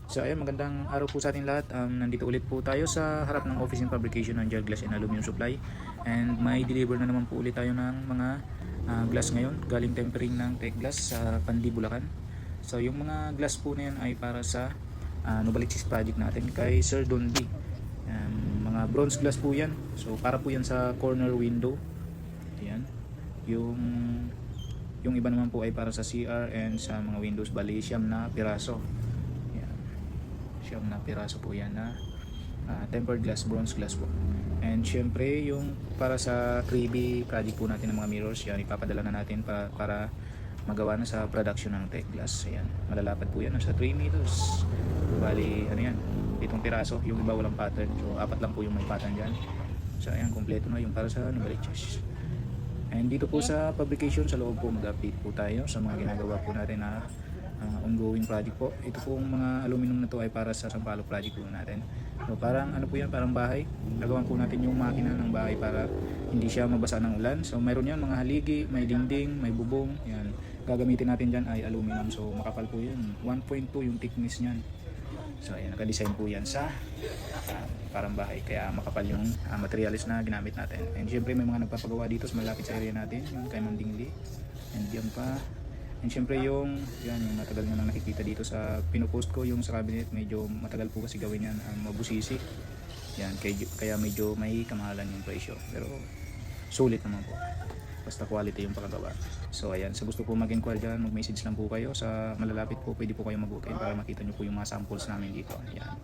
So ayun, magandang araw po sa ating lahat. Nandito ulit po tayo sa harap ng Office and Fabrication ng Jar Glass and Aluminum Supply. And may deliver na naman po ulit tayo ng mga glass ngayon. Galing tempering ng Tech Glass sa Pandi, Bulacan. So yung mga glass po na yan ay para sa Novaliches project natin kay Sir Don D. Mga bronze glass po yan. So para po yan sa corner window. Ayan. Yung iba naman po ay para sa CR and sa mga windows, bali siyam na piraso. Siyam na piraso po yan na tempered glass, bronze glass po. And syempre yung para sa 3B project po natin ng mga mirrors, yan ipapadala na natin para magawa na sa production ng Tech Glass. Ayan, malalapad po yan, nasa 3 meters. Bali ano yan, 7 piraso, yung iba walang pattern, so 4 lang po yung may pattern dyan. So ayan, kompleto na yung para sa Novaliches. And dito po sa publication sa loob po mag-update po tayo sa mga ginagawa po natin na ongoing project po. Ito pong mga aluminum na to ay para sa Sampaloc project po natin. So parang ano po yan, parang bahay. Nagawan po natin yung makina ng bahay para hindi siya mabasa ng ulan. So mayroon yan mga haligi, may dingding, may bubong. Yan. Gagamitin natin dyan ay aluminum. So makapal po yun. 1.2 yung thickness niyan. So ayan, naka-design po yan sa parang bahay, kaya makapal yung materials na ginamit natin. And syempre may mga nagpapagawa dito sa malapit sa area natin, yung kay Mang Dingli. And yan pa. And syempre yung matagal na nang nakikita dito sa pinupost ko, yung sa cabinet, medyo matagal po kasi gawin yan, mabusisi. Yan, kaya medyo may kamahalan yung presyo. Pero sulit naman po. Basta quality yung pagkagawa. So ayan, sa gusto po mag-inquire dyan, mag-message lang po kayo sa malalapit po, pwede po kayo mag-book in para makita nyo po yung mga samples namin dito. Ayan.